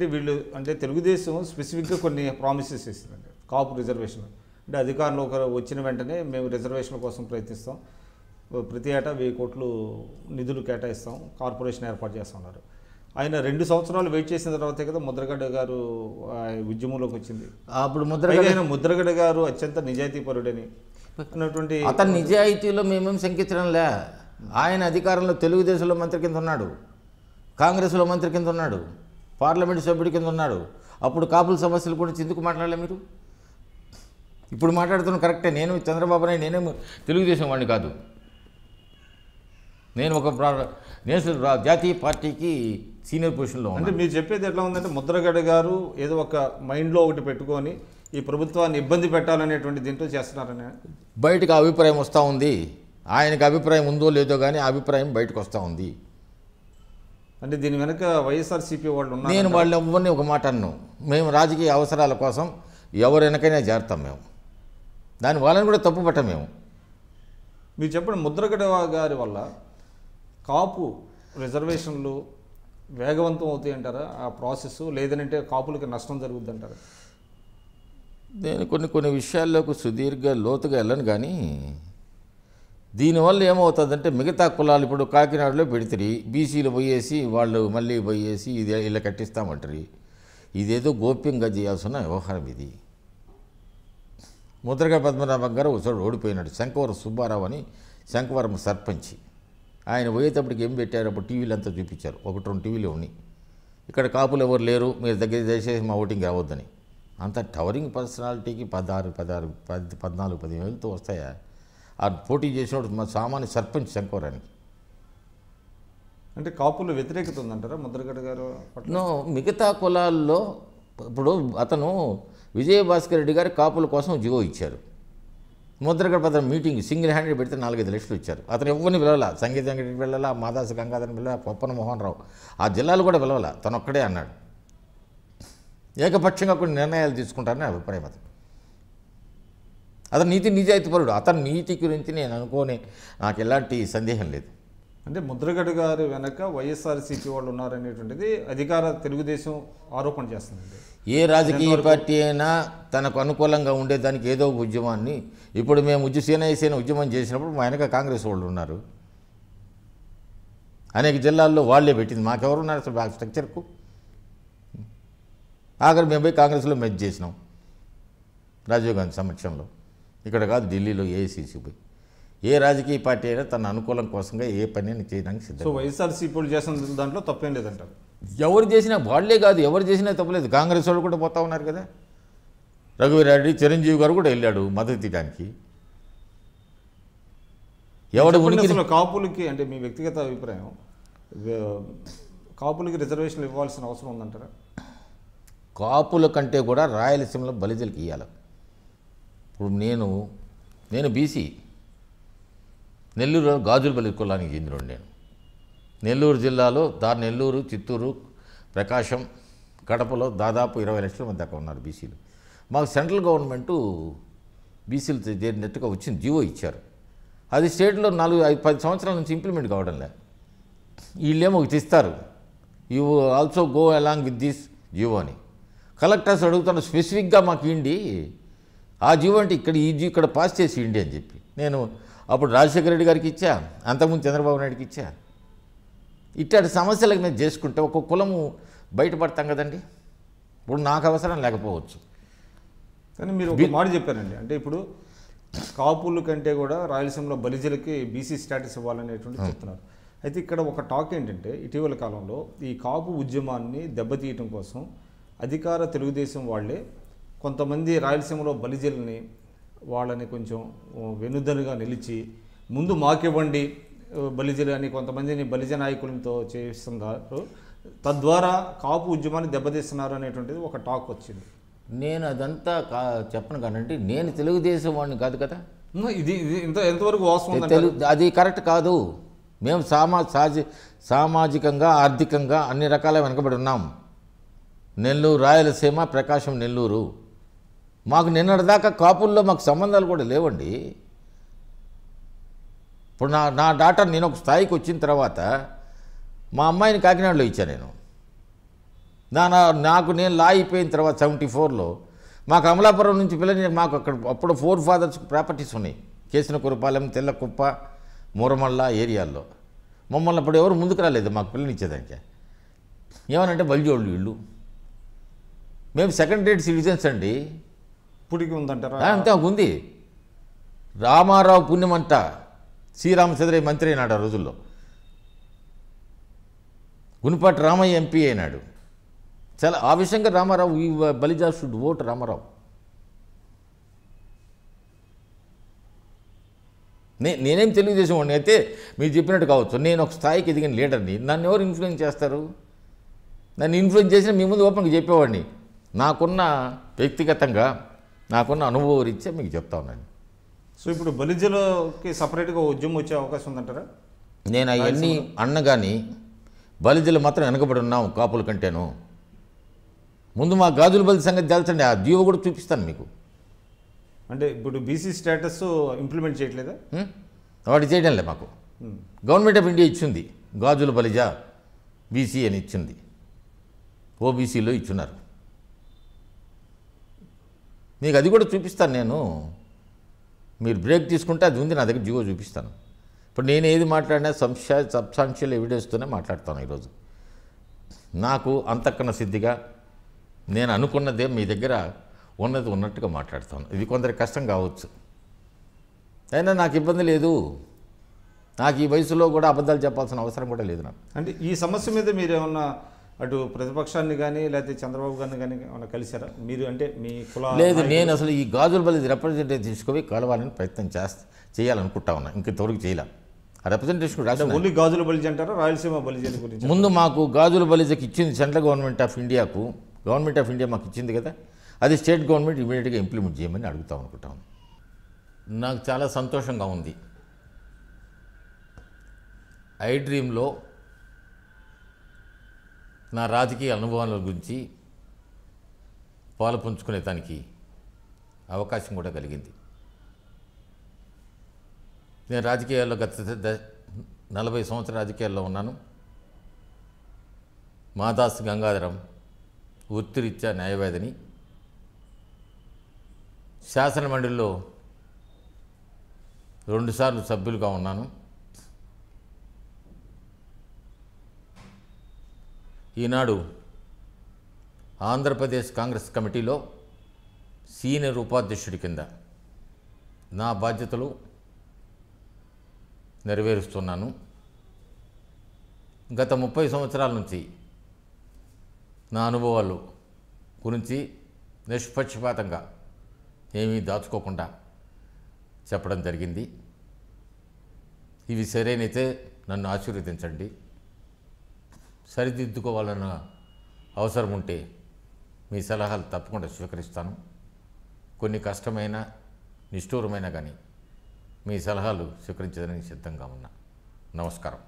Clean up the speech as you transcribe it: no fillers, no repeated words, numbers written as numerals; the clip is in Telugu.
అంటే వీళ్ళు అంటే తెలుగుదేశం స్పెసిఫిక్గా కొన్ని ప్రామిసెస్ ఇస్తుందండి కాపు రిజర్వేషన్. అంటే అధికారంలో వచ్చిన వెంటనే మేము రిజర్వేషన్ల కోసం ప్రయత్నిస్తాం, ప్రతి ఏటా 1000 కోట్లు నిధులు కేటాయిస్తాం, కార్పొరేషన్ ఏర్పాటు చేస్తున్నారు. ఆయన 2 సంవత్సరాలు వెయిట్ చేసిన తర్వాతే కదా ముద్రగడ్డ గారు ఉద్యమంలోకి వచ్చింది. అప్పుడు ముద్రగడ్డ గారు అత్యంత నిజాయితీపరుడని అన్నటువంటి అతని నిజాయితీలో మేమేం శంకించడంలే. ఆయన అధికారంలో తెలుగుదేశంలో మంత్రి కింద ఉన్నాడు, కాంగ్రెస్లో మంత్రి కింద ఉన్నాడు, పార్లమెంటు సభ్యుడి కింద ఉన్నాడు. అప్పుడు కాపుల సమస్యల గురించి ఎందుకు మాట్లాడలే మీరు? ఇప్పుడు మాట్లాడుతున్న కరెక్టే. నేను చంద్రబాబు నాయుడు నేనేం తెలుగుదేశం వాడిని కాదు. నేను జాతీయ పార్టీకి సీనియర్ పొజిషన్లో. అంటే మీరు చెప్పేది ఎట్లా ఉందంటే ముద్రగడ్డ గారు ఏదో ఒక మైండ్లో ఒకటి పెట్టుకొని ఈ ప్రభుత్వాన్ని ఇబ్బంది పెట్టాలనేటువంటి దీంట్లో చేస్తున్నారని బయటకు అభిప్రాయం వస్తూ ఉంది. ఆయనకు అభిప్రాయం ఉందో లేదో కానీ అభిప్రాయం బయటకు వస్తూ ఉంది. అంటే దీని వెనక వైఎస్ఆర్సీపీ వాళ్ళు ఉన్నారు. నేను వాళ్ళు ఎవరిని ఒక మాట అన్నాను, మేము రాజకీయ అవసరాల కోసం ఎవరు వెనకైనా చేరుతాం మేము, దాని వాళ్ళని కూడా తప్పు పట్టం మేము. మీరు చెప్పండి, ముద్రగడ్డ గారి వల్ల కాపు రిజర్వేషన్లు వేగవంతం అవుతాయి అంటారా ఆ ప్రాసెస్, లేదంటే కాపులకి నష్టం జరుగుద్ది అంటారా? నేను కొన్ని విషయాల్లోకి సుదీర్ఘ లోతుగా వెళ్ళను. కానీ దీనివల్ల ఏమవుతుందంటే మిగతా కులాలు ఇప్పుడు కాకినాడలో పెడితే బీసీలు పోయేసి వాళ్ళు మళ్ళీ పోయేసి ఇది ఇలా కట్టిస్తామంటారు. ఇదేదో గోప్యంగా చేయాల్సిన వ్యవహారం ఇది. ముద్రగడ్డ పద్మనాభం గారు ఒకసారి ఓడిపోయినాడు. శంకవరం సుబ్బారావు అని శంకవరం సర్పంచి, ఆయన పోయేటప్పటికి ఏం పెట్టారు, అప్పుడు టీవీలు అంతా చూపించారు, 1-2 టీవీలు ఉన్నాయి. ఇక్కడ కాపులు ఎవరు లేరు, మీరు దగ్గర దయచేసి మా ఓటింగ్ రావద్దని. అంత టవరింగ్ పర్సనాలిటీకి 14-15 వస్తాయా? ఆ పోటీ చేసినప్పుడు మా సామాన్య సర్పంచ్ శంకవరానికి. అంటే కాపులు వ్యతిరేకత ఉందంటారా ముద్రగడ్డ గారు? మిగతా కులాల్లో ఇప్పుడు అతను విజయభాస్కర్ రెడ్డి గారు కాపుల కోసం జివో ఇచ్చారు. ముద్రగడ్డ పత్రం మీటింగ్ సింగిల్ హ్యాండెడ్ పెడితే 4-5 లక్షలు ఇచ్చారు. అతను ఎవరిని పిలవాల, సంగీత వెంకటరెడ్డి పిల్లల, మాదాసు గంగాధరని పిల్లల, పొప్పన మోహన్ రావు, ఆ జిల్లాలు కూడా పిలవాల, తను ఒక్కడే అన్నాడు. ఏకపక్షంగా కొన్ని నిర్ణయాలు తీసుకుంటారని అభిప్రాయం. అతను నిజాయితీపరుడు. అతని నీతి గురించి నేను నాకు ఎలాంటి సందేహం లేదు. అంటే ముద్రగడ్డ గారు వెనక వైఎస్ఆర్సీపీ వాళ్ళు ఉన్నారనేటువంటిది అధికార తెలుగుదేశం ఆరోపణ చేస్తుందండి. ఏ రాజకీయ పార్టీ అయినా తనకు అనుకూలంగా ఉండేదానికి ఏదో ఒక ఉద్యమాన్ని, ఇప్పుడు మేము సేన ఉద్యమం చేసినప్పుడు మా వెనక కాంగ్రెస్ వాళ్ళు ఉన్నారు. అనేక జిల్లాల్లో వాళ్ళే పెట్టింది, మాకెవరు ఉన్నారు అసలు ఆ స్ట్రక్చర్కు? ఆఖరి మేము పోయి కాంగ్రెస్లో మెచ్ చేసినాం రాజీవ్ గాంధీ సమక్షంలో. ఇక్కడ కాదు, ఢిల్లీలో ఏఐసీసీ పోయి. ఏ రాజకీయ పార్టీ అయినా తన అనుకూలం కోసంగా ఏ పని చేయడానికి సిద్ధం. సో వైఎస్ఆర్సీపీ చేసిన దాంట్లో తప్పేం లేదంటారు. ఎవరు చేసినా వాళ్ళే కాదు, ఎవరు చేసినా తప్పలేదు. కాంగ్రెస్ వాళ్ళు కూడా పోతా ఉన్నారు కదా. రఘువీరారెడ్డి, చిరంజీవి గారు కూడా వెళ్ళాడు మద్దతు ఇవ్వడానికి. ఎవడు అసలు కాపులకి అంటే మీ వ్యక్తిగత అభిప్రాయం, కాపులకి రిజర్వేషన్లు ఇవ్వాల్సిన అవసరం ఉందంటారా? కాపుల కంటే కూడా రాయలసీమలో బలిజలకి ఇవ్వాలి. ఇప్పుడు నేను బీసీ, నెల్లూరు గాజుల బలి కులానికి చెందినోడు. నేను నెల్లూరు జిల్లాలో నెల్లూరు, చిత్తూరు, ప్రకాశం, కడపలో దాదాపు 20 లక్షల మంది దాకా ఉన్నారు బీసీలు. మాకు సెంట్రల్ గవర్నమెంటు బీసీలు చేరినట్టుగా వచ్చింది, జీవో ఇచ్చారు. అది స్టేట్లో 4-10 సంవత్సరాల నుంచి ఇంప్లిమెంట్ కావడంలే. వీళ్ళేమో ఒకటి ఇస్తారు, you also go along with this GO అని. కలెక్టర్స్ అడుగుతాను స్పెసిఫిక్గా మాకు ఇండి ఆ జీవో అంటే ఇక్కడ పాస్ చేసి ఇండి అని చెప్పి. నేను అప్పుడు రాజశేఖర రెడ్డి గారికి ఇచ్చా, అంతకుముందు చంద్రబాబు నాయుడుకి ఇచ్చా. ఇట్లాంటి సమస్యలకు మేము చేసుకుంటే ఒక కులము బయటపడతాం కదండి. ఇప్పుడు నాకు అవసరం లేకపోవచ్చు, కానీ మీరు ఒక మాట చెప్పారండి. అంటే ఇప్పుడు కాపుల కంటే కూడా రాయలసీమలో బలిజలకి బీసీ స్టేటస్ ఇవ్వాలనేటువంటి చెప్తున్నారు. అయితే ఇక్కడ ఒక టాక్ ఏంటంటే ఇటీవల కాలంలో ఈ కాపు ఉద్యమాన్ని దెబ్బతీయటం కోసం అధికార తెలుగుదేశం వాళ్ళే కొంతమంది రాయలసీమలో బలిజల్ని వాళ్ళని కొంచెం వెనుదనుగా నిలిచి ముందు మాకివ్వండి బలిజలు అని కొంతమందిని బలిజ నాయకులతో చేస్తున్నారు, తద్వారా కాపు ఉద్యమాన్ని దెబ్బతీస్తున్నారు అనేటువంటిది ఒక టాక్ వచ్చింది. నేను అదంతా చెప్పను కానండి, నేను తెలుగుదేశం వాడిని కాదు కదా. ఇది ఎంతవరకు వాస్తవం? అది కరెక్ట్ కాదు. మేము సామాజికంగా ఆర్థికంగా అన్ని రకాల వెనకబడి ఉన్నాం. నెల్లూరు, రాయలసీమ, ప్రకాశం, నెల్లూరు, మాకు నిన్నటిదాకా కాపుల్లో మాకు సంబంధాలు కూడా లేవండి. ఇప్పుడు నా డాటర్ నేను ఒక స్థాయికి వచ్చిన తర్వాత మా అమ్మాయిని కాకినాడలో ఇచ్చాను నేను. నాకు నేను లా అయిపోయిన తర్వాత 74లో మాకు అమలాపురం నుంచి పిల్లలు మాకు అక్కడ అప్పుడు 4 ఫాదర్స్ ప్రాపర్టీస్ ఉన్నాయి. కేసినకురపాలెం, తెల్లకుప్ప, మూరమల్ల ఏరియాల్లో. మమ్మల్ని అప్పుడు ఎవరు ముందుకు రాలేదు మాకు పిల్లనిచ్చేదానికి. ఏమనంటే బలిజోళ్ళు వీళ్ళు, మేము సెకండ్ రేట్ సిటిజన్స్ అండి. ఇప్పటికి ఉందంటారా? అంతే ఉంది. రామారావు పుణ్యమంట శ్రీరామచంద్రయ్య మంత్రి అయినాడు ఆ రోజుల్లో. గునిపాటి రామయ్య ఎంపీ అయినాడు. చాలా ఆ విషయంగా రామారావు ఈ బలిజా షుడ్ ఓట్ రామారావు. నేనేం తెలుగుదేశం వాడిని అయితే మీరు చెప్పినట్టు కావచ్చు. నేను ఒక స్థాయికి ఎదిగిన లీడర్ని. నన్ను ఎవరు ఇన్ఫ్లుయెన్స్ చేస్తారు? నన్ను ఇన్ఫ్లుయెన్స్ చేసిన మీ ముందు ఓపెన్గా చెప్పేవాడిని. నాకున్న వ్యక్తిగతంగా నాకున్న అనుభవం రీత్యా మీకు చెప్తా ఉన్నాను. సో ఇప్పుడు బలిజలకి సపరేట్గా ఉద్యమం వచ్చే అవకాశం ఉందంటారా? నేను అవన్నీ అన్నగాని బలిజలు మాత్రం వెనకబడి ఉన్నాం కాపుల కంటేను. ముందు మా గాజుల బలి సంగతి తెలుసండి. ఆ జీవో కూడా చూపిస్తాను మీకు. అంటే ఇప్పుడు బీసీ స్టేటస్ ఇంప్లిమెంట్ చేయట్లేదా? వాటి చేయడం లేదు మాకు. గవర్నమెంట్ ఆఫ్ ఇండియా ఇచ్చింది గాజుల బలిజా బీసీ అని ఇచ్చింది. ఓబీసీలో ఇచ్చున్నారు. మీకు అది కూడా చూపిస్తాను నేను. మీరు బ్రేక్ తీసుకుంటే అది ఉంది నా దగ్గర, జీవో చూపిస్తాను. ఇప్పుడు నేను ఏది మాట్లాడినా సబ్స్టాన్షియల్ ఎవిడెన్స్తోనే మాట్లాడతాను ఈరోజు. నాకు అంతకన్నా సిద్ధిగా నేను అనుకున్నదే మీ దగ్గర ఉన్నది ఉన్నట్టుగా మాట్లాడతాను. ఇది కొందరికి కష్టం కావచ్చు, అయినా నాకు ఇబ్బంది లేదు. నాకు ఈ వయసులో కూడా అబద్ధాలు చెప్పాల్సిన అవసరం కూడా లేదు నాకు. అంటే ఈ సమస్య మీద మీరు ఏమన్నా అటు ప్రతిపక్షాన్ని కానీ లేకపోతే చంద్రబాబు గారిని కానీ ఏమన్నా కలిసారా మీరు? అంటే మీ కుల లేదు, నేను అసలు ఈ గాజుల బలి రిప్రజెంటేటివ్ తీసుకుపోయి కలవాలని ప్రయత్నం చేయాలనుకుంటా ఉన్నా. ఇంతవరకు చేయాల. ఆ రిప్రజెంటేషన్ రాసి ఓన్లీ గాజుల బలిజ అంటారా? రాయలసీమ బలిజల గురించి ముందు మాకు గాజుల బలిజకి ఇచ్చింది సెంట్రల్ గవర్నమెంట్ ఆఫ్ ఇండియాకు. గవర్నమెంట్ ఆఫ్ ఇండియా మాకు ఇచ్చింది కదా, అది స్టేట్ గవర్నమెంట్ ఇమీడియట్గా ఇంప్లిమెంట్ చేయమని అడుగుతాం అనుకుంటాం. నాకు చాలా సంతోషంగా ఉంది. ఐ డ్రీమ్లో నా రాజకీయ అనుభవాల గురించి పాలు పంచుకునే దానికి అవకాశం కూడా కలిగింది. నేను రాజకీయాల్లో గత 40 సంవత్సరాల రాజకీయాల్లో ఉన్నాను. మాదాస్ గంగాధరం వృత్తిరీత్యా న్యాయవాదిని. శాసనమండలిలో 2 సార్లు సభ్యులుగా ఉన్నాను. ఈనాడు ఆంధ్రప్రదేశ్ కాంగ్రెస్ కమిటీలో సీనియర్ ఉపాధ్యక్షుడి కింద నా బాధ్యతలు నెరవేరుస్తున్నాను. గత 30 సంవత్సరాల నుంచి నా అనుభవాలు గురించి నిష్పక్షపాతంగా ఏమీ దాచుకోకుండా చెప్పడం జరిగింది. ఇవి సరైనైతే నన్ను ఆశీర్వదించండి. సరిదిద్దుకోవాలన్న అవసరం ఉంటే మీ సలహాలు తప్పకుండా స్వీకరిస్తాను. కొన్ని కష్టమైన నిష్ఠూరమైన కానీ మీ సలహాలు స్వీకరించడానికి సిద్ధంగా ఉన్నా. నమస్కారం.